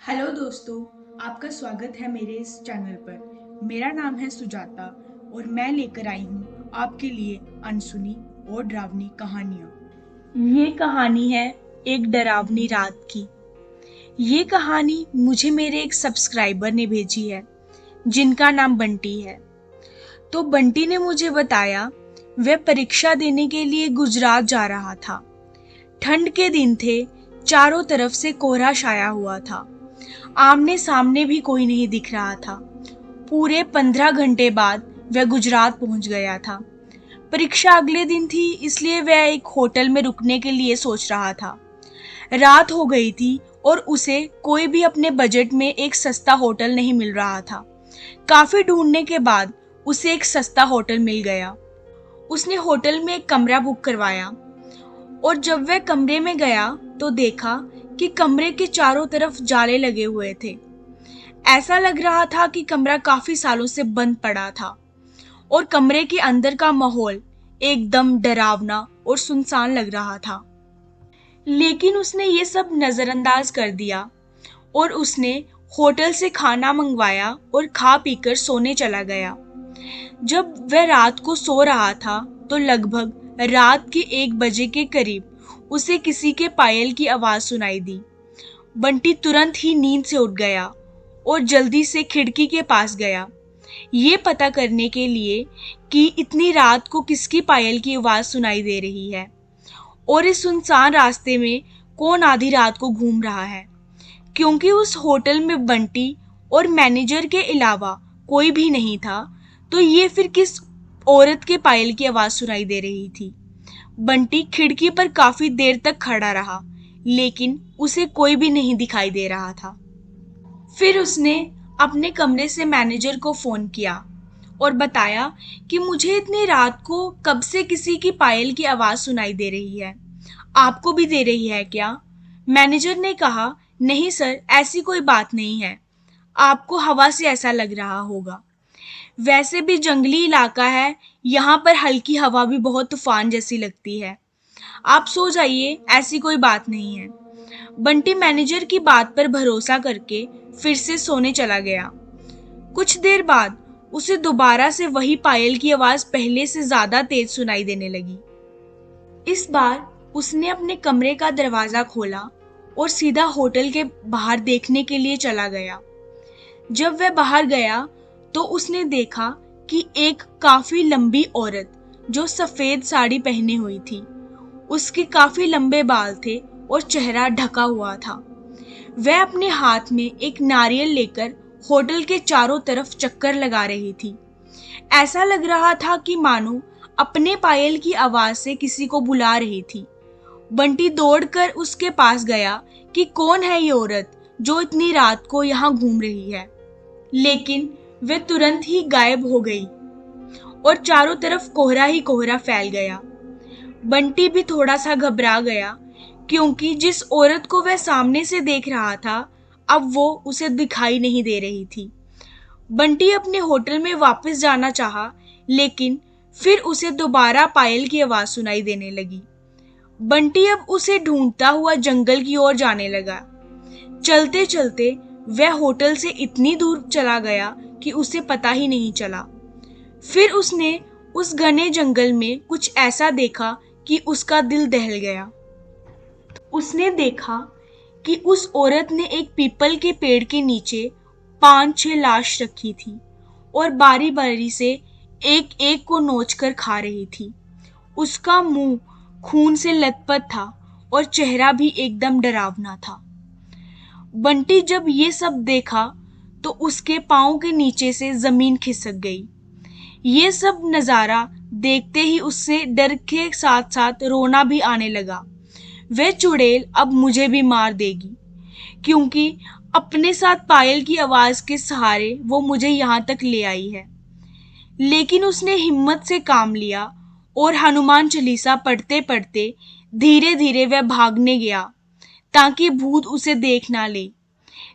Hello दोस्तों, आपका स्वागत है मेरे इस चैनल पर। मेरा नाम है सुजाता और मैं लेकर आई हूँ आपके लिए अनसुनी और डरावनी कहानियाँ। ये कहानी है एक डरावनी रात की। ये कहानी मुझे मेरे एक सब्सक्राइबर ने भेजी है जिनका नाम बंटी है। तो बंटी ने मुझे बताया वह परीक्षा देने के लिए गुजरात जा रहा था। ठंड के दिन थे, चारों तरफ से कोहरा छाया हुआ था। आमने सामने भी कोई नहीं दिख रहा था। पूरे 15 घंटे बाद वह गुजरात पहुंच गया था। परीक्षा अगले दिन थी, इसलिए वह एक होटल में रुकने के लिए सोच रहा था। रात हो गई थी और उसे कोई भी अपने बजट में एक सस्ता होटल नहीं मिल रहा था। काफी ढूंढने के बाद उसे एक सस्ता होटल मिल गया। उसने होटल में एक कमरा बुक करवाया और जब वह कमरे में गया तो देखा कि कमरे के चारों तरफ जाले लगे हुए थे। ऐसा लग रहा था कि कमरा काफी सालों से बंद पड़ा था और कमरे के अंदर का माहौल एकदम डरावना और सुनसान लग रहा था। लेकिन उसने ये सब नजरअंदाज कर दिया और उसने होटल से खाना मंगवाया और खा पीकर सोने चला गया। जब वह रात को सो रहा था तो लगभग रात के 1 बजे के करीब उसे किसी के पायल की आवाज सुनाई दी। बंटी तुरंत ही नींद से उठ गया और जल्दी से खिड़की के पास गया, ये पता करने के लिए कि इतनी रात को किसकी पायल की आवाज सुनाई दे रही है और इस सुनसान रास्ते में कौन आधी रात को घूम रहा है। क्योंकि उस होटल में बंटी और मैनेजर के अलावा कोई भी नहीं था, तो ये फिर किस औरत के पायल की आवाज सुनाई दे रही थी। बंटी खिड़की पर काफी देर तक खड़ा रहा, लेकिन उसे कोई भी नहीं दिखाई दे रहा था। फिर उसने अपने कमरे से मैनेजर को फोन किया और बताया कि मुझे इतनी रात को कब से किसी की पायल की आवाज सुनाई दे रही है, आपको भी दे रही है क्या? मैनेजर ने कहा, नहीं सर, ऐसी कोई बात नहीं है, आपको हवा से ऐसा लग रहा होगा। वैसे भी जंगली इलाका है, यहाँ पर हल्की हवा भी बहुत तूफान जैसी लगती है। आप सो जाइए, ऐसी कोई बात नहीं है। बंटी मैनेजर की बात पर भरोसा करके फिर से सोने चला गया। कुछ देर बाद उसे दोबारा से वही पायल की आवाज पहले से ज्यादा तेज सुनाई देने लगी। इस बार उसने अपने कमरे का दरवाजा खोला और सीधा होटल के बाहर देखने के लिए चला गया। जब वह बाहर गया तो उसने देखा कि एक काफी लंबी औरत जो सफेद साड़ी पहने हुई थी, उसके काफी लंबे बाल थे और चेहरा ढका हुआ था। वह अपने हाथ में एक नारियल लेकर होटल के चारों तरफ चक्कर लगा रही थी। ऐसा लग रहा था कि मानो अपने पायल की आवाज से किसी को बुला रही थी। बंटी दौड़कर उसके पास गया कि कौन है ये औरत जो इतनी रात को यहाँ घूम रही है, लेकिन वह तुरंत ही गायब हो गई और चारों तरफ कोहरा ही कोहरा फैल गया। बंटी भी थोड़ा सा घबरा गया, क्योंकि जिस औरत को वह सामने से देख रहा था अब वो उसे दिखाई नहीं दे रही थी। बंटी अपने होटल में वापस जाना चाहा, लेकिन फिर उसे दोबारा पायल की आवाज सुनाई देने लगी। बंटी अब उसे ढूंढता हुआ जंगल की ओर जाने लगा। चलते चलते वह होटल से इतनी दूर चला गया कि उसे पता ही नहीं चला। फिर उसने उस घने जंगल में कुछ ऐसा देखा कि उसका दिल दहल गया। उसने देखा कि उस औरत ने एक पीपल के पेड़ के नीचे 5-6 लाश रखी थी और बारी बारी से एक एक को नोचकर खा रही थी। उसका मुंह खून से लथपथ था और चेहरा भी एकदम डरावना था। बंटी जब ये सब देखा तो उसके पाँव के नीचे से जमीन खिसक गई। ये सब नजारा देखते ही उससे डर के साथ साथ रोना भी आने लगा। वह चुड़ैल अब मुझे भी मार देगी, क्योंकि अपने साथ पायल की आवाज के सहारे वो मुझे यहाँ तक ले आई है। लेकिन उसने हिम्मत से काम लिया और हनुमान चालीसा पढ़ते पढ़ते धीरे धीरे वह भागने गया, ताकि भूत उसे देख ना ले।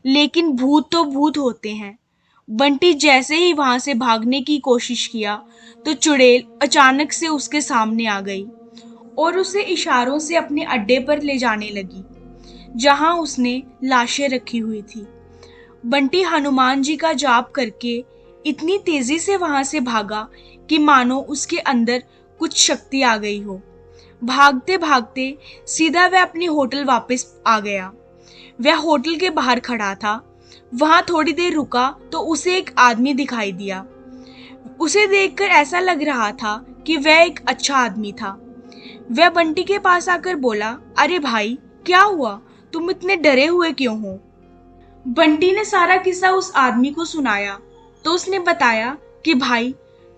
लेकिन भूत तो भूत होते हैं। बंटी जैसे ही वहां से भागने की कोशिश किया तो चुड़ैल अचानक से उसके सामने आ गई और उसे इशारों से अपने अड्डे पर ले जाने लगी, जहां उसने लाशें रखी हुई थी। बंटी हनुमान जी का जाप करके इतनी तेजी से वहां से भागा कि मानो उसके अंदर कुछ शक्ति आ गई हो। भागते भागते सीधा वह अपनी होटल वापस आ गया। वह होटल के बाहर खड़ा था। वहां थोड़ी देर रुका तो उसे एक आदमी दिखाई दिया। उसे देखकर ऐसा लग रहा था कि वह एक अच्छा आदमी था। वह बंटी के पास आकर बोला, अरे भाई, क्या हुआ? तुम इतने डरे हुए क्यों हो? बंटी ने सारा किस्सा उस आदमी को सुनाया तो उसने बताया कि भाई,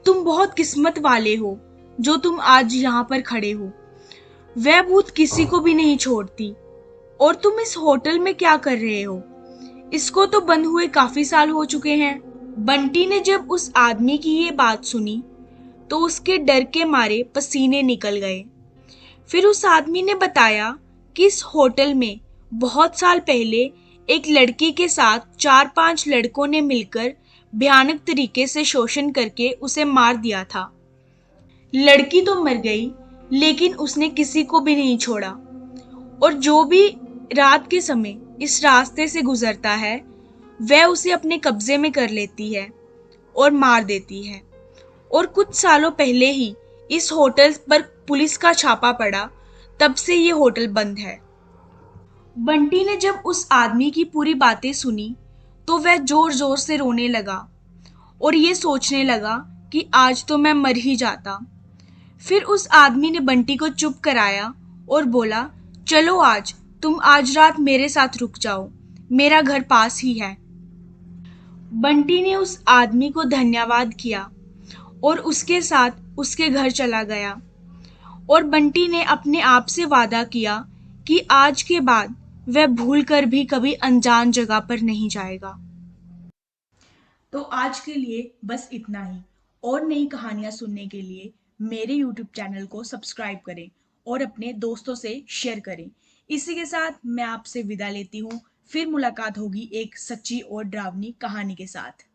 तुम बहुत किस्मत वाले हो जो तुम आज यहाँ पर खड़े हो। वह भूत किसी को भी नहीं छोड़ती। और तुम इस होटल में क्या कर रहे हो? इसको तो बंद हुए काफी साल हो चुके हैं। बंटी ने जब उस आदमी की ये बात सुनी तो उसके डर के मारे पसीने निकल गए। फिर उस आदमी ने बताया कि इस होटल में बहुत साल पहले एक लड़की के साथ 4-5 लड़कों ने मिलकर भयानक तरीके से शोषण करके उसे मार दिया था। लड़की तो मर गई, लेकिन उसने किसी को भी नहीं छोड़ा। और जो भी रात के समय इस रास्ते से गुजरता है, वह उसे अपने कब्जे में कर लेती है और मार देती है। और कुछ सालों पहले ही इस होटल पर पुलिस का छापा पड़ा, तब से ये होटल बंद है। बंटी ने जब उस आदमी की पूरी बातें सुनी तो वह जोर जोर से रोने लगा और ये सोचने लगा कि आज तो मैं मर ही जाता। फिर उस आदमी ने बंटी को चुप कराया और बोला, चलो आज तुम आज रात मेरे साथ रुक जाओ, मेरा घर पास ही है। बंटी ने उस आदमी को धन्यवाद किया और उसके साथ उसके घर चला गया। और बंटी ने अपने आप से वादा किया कि आज के बाद वह भूल कर भी कभी अनजान जगह पर नहीं जाएगा। तो आज के लिए बस इतना ही। और नई कहानियां सुनने के लिए मेरे YouTube चैनल को सब्सक्राइब करें और अपने दोस्तों से शेयर करें। इसी के साथ मैं आपसे विदा लेती हूँ। फिर मुलाकात होगी एक सच्ची और डरावनी कहानी के साथ।